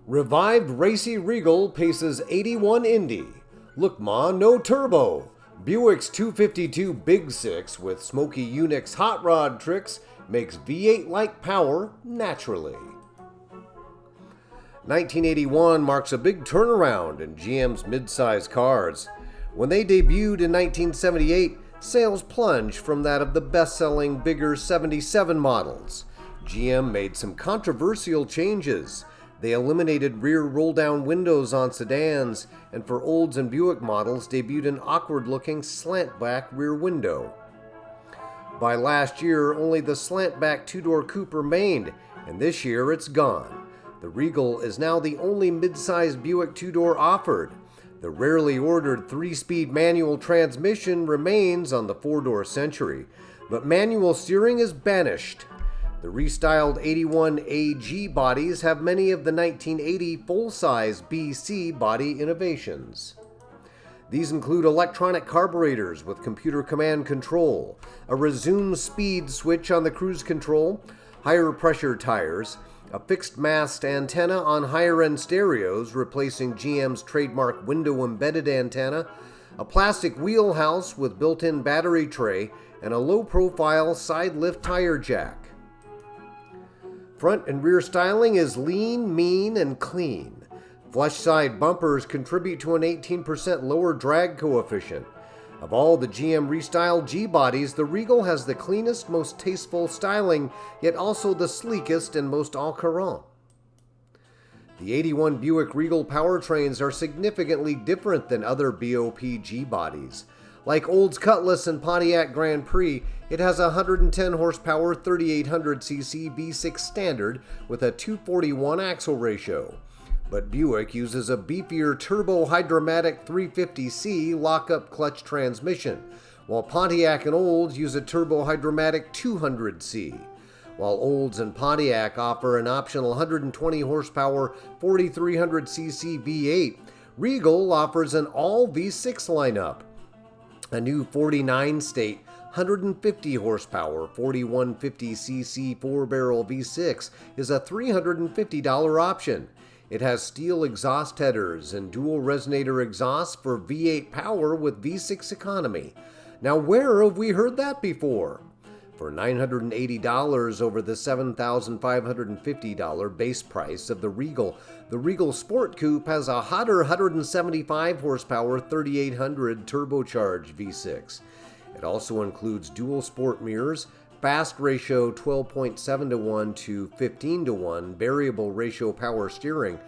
Revived racy Regal paces 81 Indy. Look ma, no turbo. Buick's 252 Big Six with Smokey Yunick's hot rod tricks makes V8-like power naturally. 1981 marks a big turnaround in GM's midsize cars. When they debuted in 1978, sales plunged from that of the best-selling bigger 77 models. GM made some controversial changes. They eliminated rear roll-down windows on sedans, and for Olds and Buick models debuted an awkward-looking slant-back rear window. By last year, only the slant-back two-door coupe remained, and this year it's gone. The Regal is now the only mid-sized Buick two-door offered. The rarely ordered 3-speed manual transmission remains on the 4-door Century, but manual steering is banished. The restyled 81 AG bodies have many of the 1980 full-size BC body innovations. These include electronic carburetors with computer command control, a resume speed switch on the cruise control, higher pressure tires, a fixed mast antenna on higher-end stereos replacing GM's trademark window-embedded antenna, a plastic wheelhouse with built-in battery tray, and a low-profile side-lift tire jack. Front and rear styling is lean, mean, and clean. Flush side bumpers contribute to an 18% lower drag coefficient. Of all the GM restyled G-bodies, the Regal has the cleanest, most tasteful styling, yet also the sleekest and most au courant. The 81 Buick Regal powertrains are significantly different than other BOP G-bodies. Like Olds Cutlass and Pontiac Grand Prix, it has a 110 horsepower 3800cc V6 standard with a 241 axle ratio. But Buick uses a beefier turbo-hydromatic 350C lockup clutch transmission, while Pontiac and Olds use a turbo-hydromatic 200C. While Olds and Pontiac offer an optional 120 horsepower 4300cc V8, Regal offers an all V6 lineup. A new 49-state 150 horsepower 4150cc 4-barrel V6 is a $350 option. It has steel exhaust headers and dual resonator exhaust for V8 power with V6 economy. Now where have we heard that before? For $980 over the $7,550 base price of the Regal Sport Coupe has a hotter 175 horsepower 3800 turbocharged V6. It also includes dual sport mirrors, fast ratio 12.7 to 1 to 15 to 1 variable ratio power steering,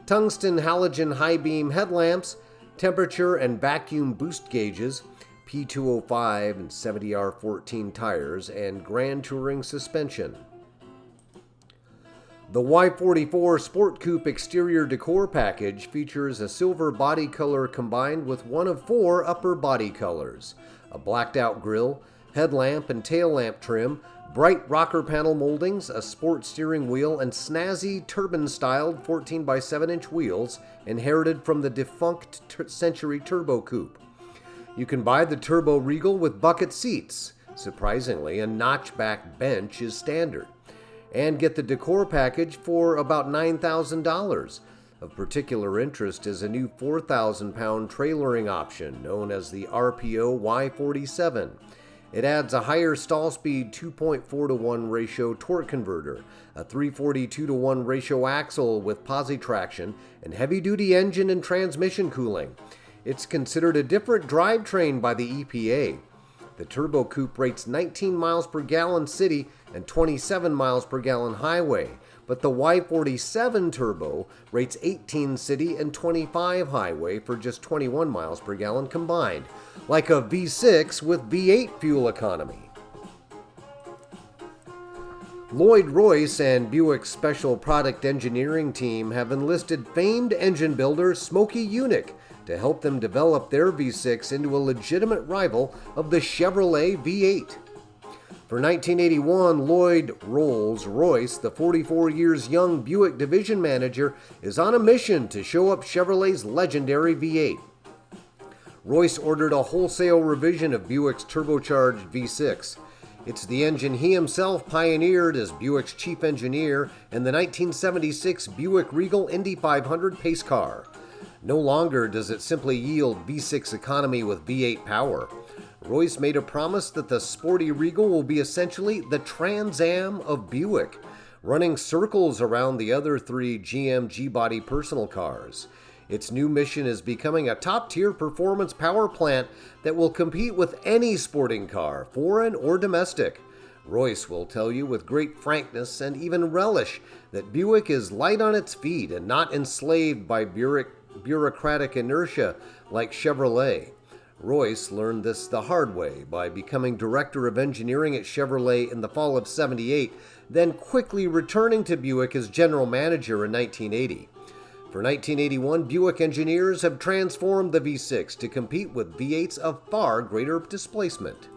tungsten halogen high beam headlamps, temperature and vacuum boost gauges, P205 and 70R14 tires, and Grand Touring suspension. The Y44 Sport Coupe exterior decor package features a silver body color combined with one of 4 upper body colors, a blacked-out grille, headlamp and tail lamp trim, bright rocker panel moldings, a sport steering wheel, and snazzy turbine-styled 14x7-inch wheels inherited from the defunct Century Turbo Coupe. You can buy the Turbo Regal with bucket seats. Surprisingly, a notchback bench is standard. And get the decor package for about $9,000. Of particular interest is a new 4,000-pound trailering option known as the RPO Y47. It adds a higher stall speed 2.4 to 1 ratio torque converter, a 342 to 1 ratio axle with posi traction, and heavy-duty engine and transmission cooling. It's considered a different drivetrain by the EPA. The Turbo Coupe rates 19 miles per gallon city and 27 miles per gallon highway, but the Y47 Turbo rates 18 city and 25 highway for just 21 miles per gallon combined, like a V6 with V8 fuel economy. Lloyd-Royce and Buick's special product engineering team have enlisted famed engine builder Smokey Yunick to help them develop their V6 into a legitimate rival of the Chevrolet V8. For 1981, Lloyd Rolls-Royce, the 44 years young Buick division manager, is on a mission to show up Chevrolet's legendary V8. Royce ordered a wholesale revision of Buick's turbocharged V6. It's the engine he himself pioneered as Buick's chief engineer in the 1976 Buick Regal Indy 500 pace car. No longer does it simply yield V6 economy with V8 power. Royce made a promise that the sporty Regal will be essentially the Trans Am of Buick, running circles around the other three GM G-body personal cars. Its new mission is becoming a top-tier performance power plant that will compete with any sporting car, foreign or domestic. Royce will tell you with great frankness and even relish that Buick is light on its feet and not enslaved by bureaucratic inertia like Chevrolet. Royce learned this the hard way by becoming director of engineering at Chevrolet in the fall of '78, then quickly returning to Buick as general manager in 1980. For 1981, Buick engineers have transformed the V6 to compete with V8s of far greater displacement.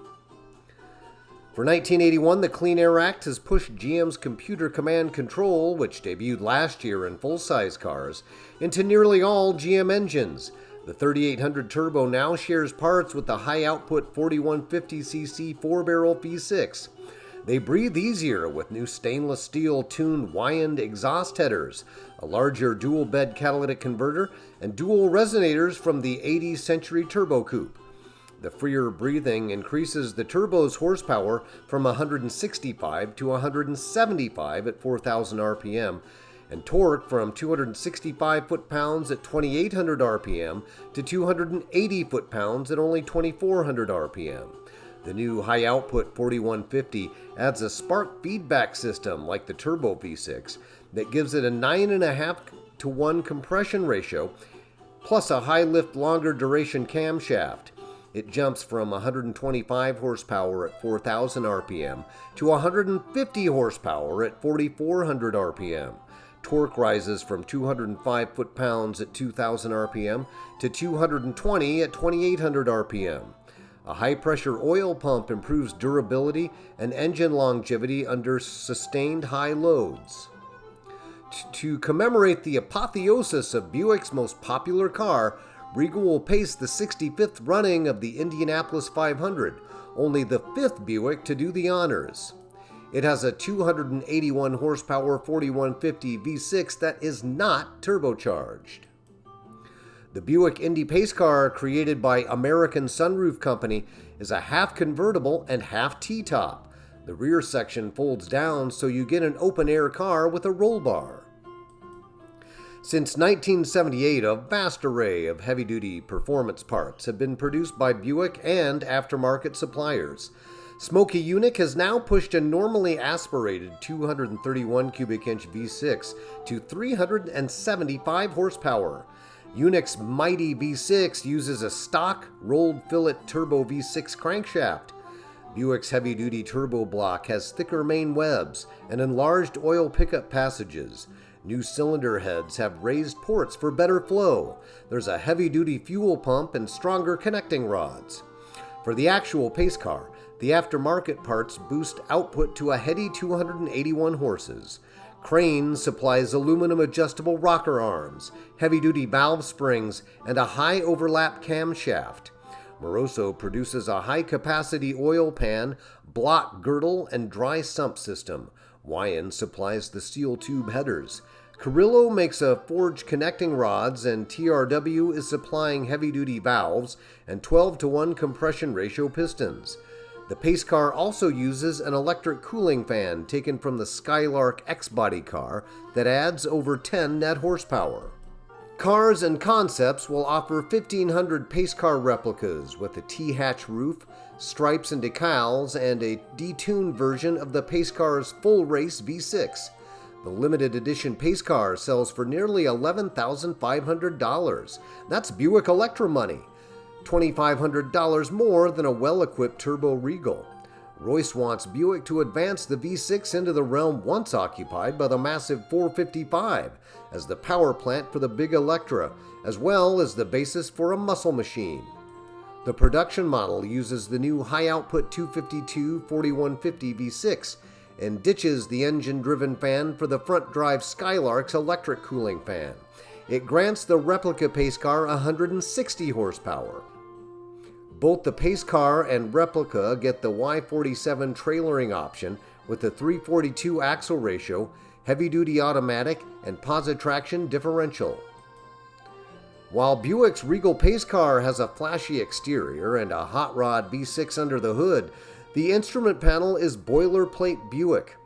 For 1981, the Clean Air Act has pushed GM's computer command control, which debuted last year in full-size cars, into nearly all GM engines. The 3800 Turbo now shares parts with the high-output 4150cc 4-barrel V6. They breathe easier with new stainless steel tuned Wyand exhaust headers, a larger dual-bed catalytic converter, and dual resonators from the 80th Century Turbo Coupe. The freer breathing increases the turbo's horsepower from 165 to 175 at 4,000 RPM, and torque from 265 foot-pounds at 2,800 RPM to 280 foot-pounds at only 2,400 RPM. The new high-output 4150 adds a spark feedback system like the Turbo V6 that gives it a 9.5 to 1 compression ratio, plus a high-lift longer duration camshaft. It jumps from 125 horsepower at 4,000 RPM to 150 horsepower at 4,400 RPM. Torque rises from 205 foot-pounds at 2,000 RPM to 220 at 2,800 RPM. A high-pressure oil pump improves durability and engine longevity under sustained high loads. To commemorate the apotheosis of Buick's most popular car, Regal will pace the 65th running of the Indianapolis 500, only the 5th Buick to do the honors. It has a 281 horsepower 4150 V6 that is not turbocharged. The Buick Indy pace car, created by American Sunroof Company, is a half convertible and half T-top. The rear section folds down so you get an open-air car with a roll bar. Since 1978, a vast array of heavy-duty performance parts have been produced by Buick and aftermarket suppliers. Smokey Yunick has now pushed a normally aspirated 231 cubic inch V6 to 375 horsepower. Yunick's mighty V6 uses a stock rolled fillet turbo V6 crankshaft. Buick's heavy-duty turbo block has thicker main webs and enlarged oil pickup passages. New cylinder heads have raised ports for better flow. There's a heavy-duty fuel pump and stronger connecting rods. For the actual pace car, the aftermarket parts boost output to a heady 281 horses. Crane supplies aluminum adjustable rocker arms, heavy-duty valve springs, and a high overlap camshaft. Moroso produces a high-capacity oil pan, block girdle, and dry sump system. Wyand supplies the steel tube headers. Carrillo makes a forged connecting rods, and TRW is supplying heavy-duty valves and 12-to-1 compression ratio pistons. The pace car also uses an electric cooling fan taken from the Skylark X-Body car that adds over 10 net horsepower. Cars and Concepts will offer 1,500 pace car replicas with a T-hatch roof, stripes and decals, and a detuned version of the pace car's full-race V6. The limited edition pace car sells for nearly $11,500. That's Buick Electra money. $2,500 more than a well-equipped Turbo Regal. Royce wants Buick to advance the V6 into the realm once occupied by the massive 455 as the power plant for the big Electra, as well as the basis for a muscle machine. The production model uses the new high-output 252 4150 V6 and ditches the engine-driven fan for the front-drive Skylark's electric cooling fan. It grants the replica pace car 160 horsepower. Both the pace car and replica get the Y47 trailering option with the 342 axle ratio, heavy-duty automatic, and posi-traction differential. While Buick's Regal pace car has a flashy exterior and a hot rod V6 under the hood, the instrument panel is boilerplate Buick,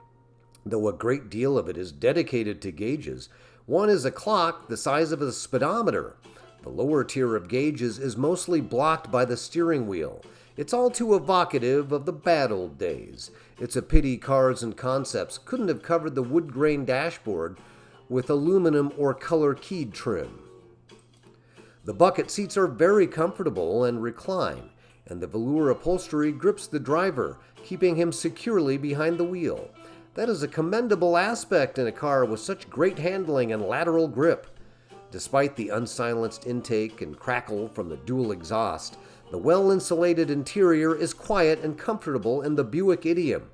though a great deal of it is dedicated to gauges. One is a clock the size of a speedometer. The lower tier of gauges is mostly blocked by the steering wheel. It's all too evocative of the bad old days. It's a pity Cars and Concepts couldn't have covered the wood grain dashboard with aluminum or color-keyed trim. The bucket seats are very comfortable and recline, and the velour upholstery grips the driver, keeping him securely behind the wheel. That is a commendable aspect in a car with such great handling and lateral grip. Despite the unsilenced intake and crackle from the dual exhaust, the well-insulated interior is quiet and comfortable in the Buick idiom.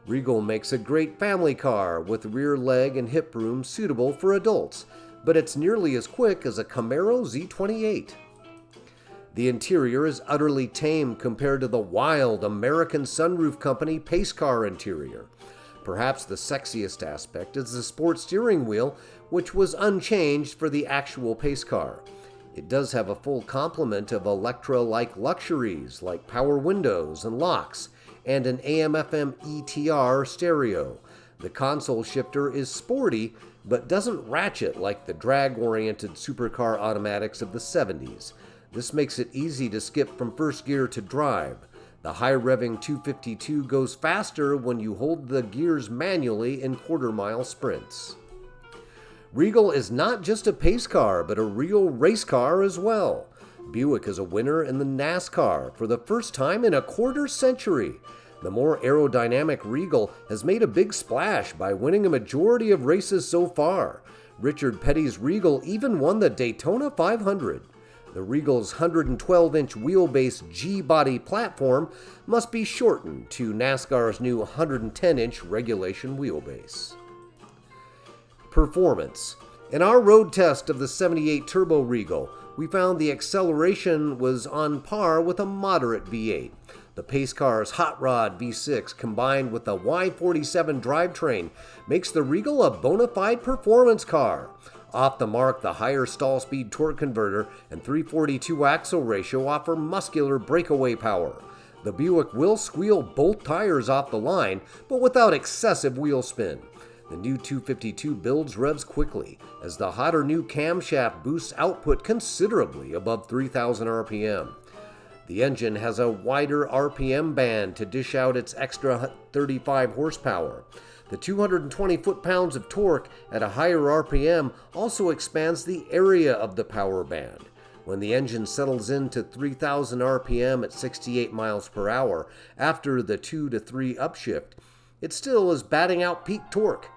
Regal makes a great family car with rear leg and hip room suitable for adults, but it's nearly as quick as a Camaro Z28. The interior is utterly tame compared to the wild American Sunroof Company pace car interior. Perhaps the sexiest aspect is the sport steering wheel, which was unchanged for the actual pace car. It does have a full complement of Electra-like luxuries like power windows and locks, and an AM/FM ETR stereo. The console shifter is sporty, but doesn't ratchet like the drag-oriented supercar automatics of the 70s. This makes it easy to skip from first gear to drive. The high-revving 252 goes faster when you hold the gears manually in quarter-mile sprints. Regal is not just a pace car, but a real race car as well. Buick is a winner in the NASCAR for the first time in a quarter century. The more aerodynamic Regal has made a big splash by winning a majority of races so far. Richard Petty's Regal even won the Daytona 500. The Regal's 112-inch wheelbase G-body platform must be shortened to NASCAR's new 110-inch regulation wheelbase. Performance. In our road test of the 78 Turbo Regal, we found the acceleration was on par with a moderate V8. The pace car's hot rod V6 combined with the Y47 drivetrain makes the Regal a bona fide performance car. Off the mark, the higher stall speed torque converter and 342 axle ratio offer muscular breakaway power. The Buick will squeal both tires off the line, but without excessive wheel spin. The new 252 builds revs quickly, as the hotter new camshaft boosts output considerably above 3,000 RPM. The engine has a wider RPM band to dish out its extra 35 horsepower. The 220 foot-pounds of torque at a higher RPM also expands the area of the power band. When the engine settles into 3,000 RPM at 68 miles per hour after the 2 to 3 upshift, it still is batting out peak torque.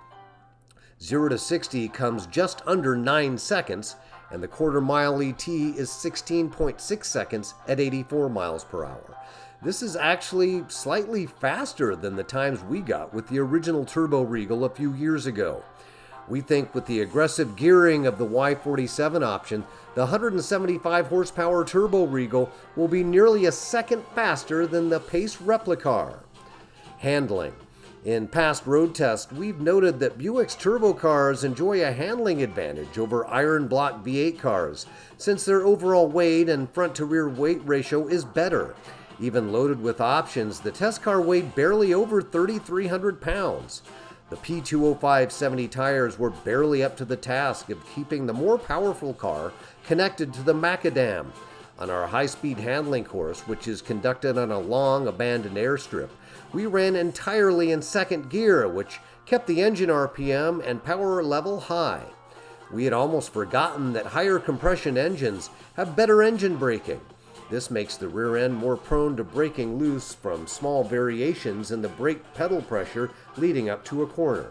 0 to 60 comes just under 9 seconds, and the quarter-mile ET is 16.6 seconds at 84 miles per hour. This is actually slightly faster than the times we got with the original Turbo Regal a few years ago. We think with the aggressive gearing of the Y47 option, the 175 horsepower Turbo Regal will be nearly a second faster than the Pace Replicar. Handling. In past road tests, we've noted that Buick's turbo cars enjoy a handling advantage over iron block V8 cars, since their overall weight and front-to-rear weight ratio is better. Even loaded with options, the test car weighed barely over 3,300 pounds. The P205/70 tires were barely up to the task of keeping the more powerful car connected to the macadam. On our high-speed handling course, which is conducted on a long abandoned airstrip, we ran entirely in second gear, which kept the engine RPM and power level high. We had almost forgotten that higher compression engines have better engine braking. This makes the rear end more prone to breaking loose from small variations in the brake pedal pressure leading up to a corner.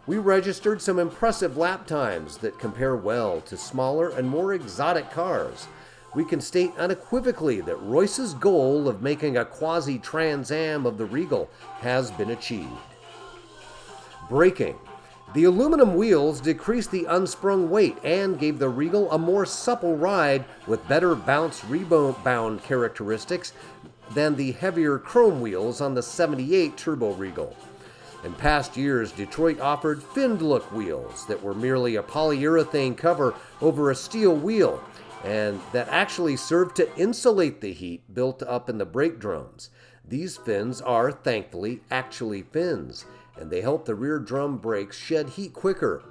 We registered some impressive lap times that compare well to smaller and more exotic cars. We can state unequivocally that Royce's goal of making a quasi-Trans Am of the Regal has been achieved. Braking. The aluminum wheels decreased the unsprung weight and gave the Regal a more supple ride with better bounce rebound characteristics than the heavier chrome wheels on the '78 Turbo Regal. In past years, Detroit offered finned look wheels that were merely a polyurethane cover over a steel wheel and that actually served to insulate the heat built up in the brake drums. These fins are, thankfully, actually fins, and they help the rear drum brakes shed heat quicker.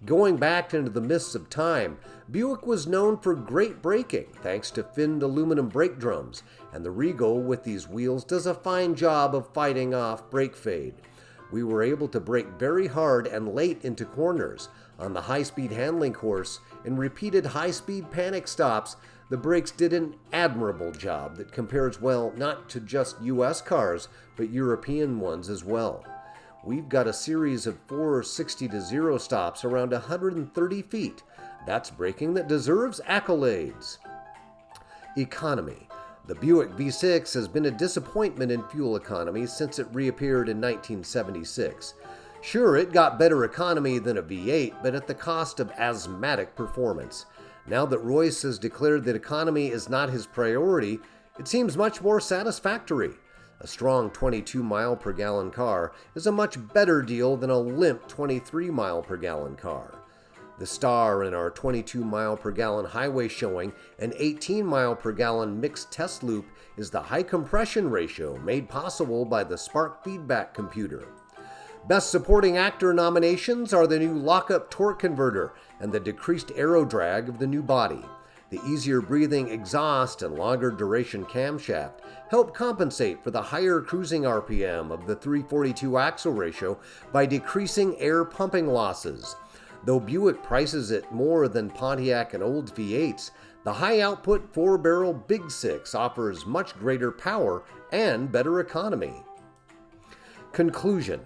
Going back into the mists of time, Buick was known for great braking thanks to finned aluminum brake drums, and the Regal with these wheels does a fine job of fighting off brake fade. We were able to brake very hard and late into corners. On the high-speed handling course, in repeated high-speed panic stops, the brakes did an admirable job that compares well not to just US cars, but European ones as well. We've got a series of 460-0 stops around 130 feet. That's braking that deserves accolades. Economy. The Buick V6 has been a disappointment in fuel economy since it reappeared in 1976. Sure, it got better economy than a V8, but at the cost of asthmatic performance. Now that Royce has declared that economy is not his priority, it seems much more satisfactory. A strong 22 mile per gallon car is a much better deal than a limp 23 mile per gallon car. The star in our 22 mile per gallon highway showing and 18 mile per gallon mixed test loop is the high compression ratio made possible by the Spark feedback computer. Best Supporting Actor nominations are the new lockup torque converter and the decreased aero drag of the new body. The easier breathing exhaust and longer duration camshaft help compensate for the higher cruising RPM of the 342 axle ratio by decreasing air pumping losses. Though Buick prices it more than Pontiac and Olds V8s, the high-output 4-barrel Big Six offers much greater power and better economy. Conclusion.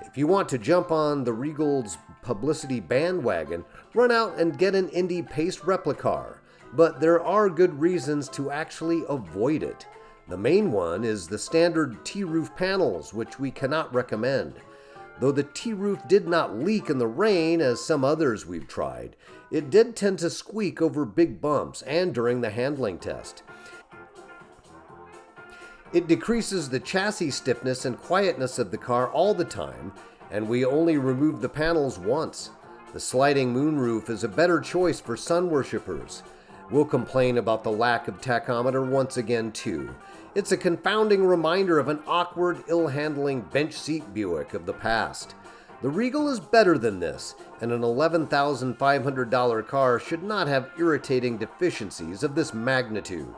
If you want to jump on the Regal's publicity bandwagon, run out and get an Indy Pace replicar. But there are good reasons to actually avoid it. The main one is the standard T-roof panels, which we cannot recommend. Though the T-roof did not leak in the rain as some others we've tried, it did tend to squeak over big bumps and during the handling test. It decreases the chassis stiffness and quietness of the car all the time, and we only removed the panels once. The sliding moonroof is a better choice for sun worshippers. We'll complain about the lack of tachometer once again too. It's a confounding reminder of an awkward, ill-handling bench seat Buick of the past. The Regal is better than this, and an $11,500 car should not have irritating deficiencies of this magnitude.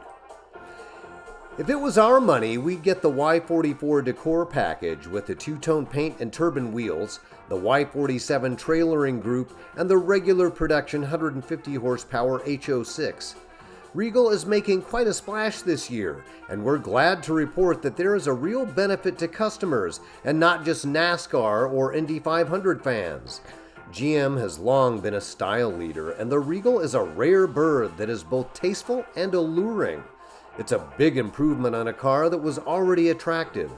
If it was our money, we'd get the Y44 Decor package with the two-tone paint and turbine wheels, the Y47 trailering group, and the regular production 150 horsepower HO6. Regal is making quite a splash this year, and we're glad to report that there is a real benefit to customers and not just NASCAR or Indy 500 fans. GM has long been a style leader, and the Regal is a rare bird that is both tasteful and alluring. It's a big improvement on a car that was already attractive.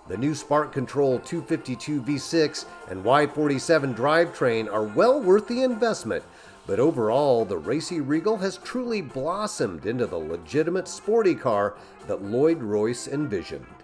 The new Spark Control 252 V6 and Y47 drivetrain are well worth the investment, but overall, the racy Regal has truly blossomed into the legitimate sporty car that Lloyd Royce envisioned.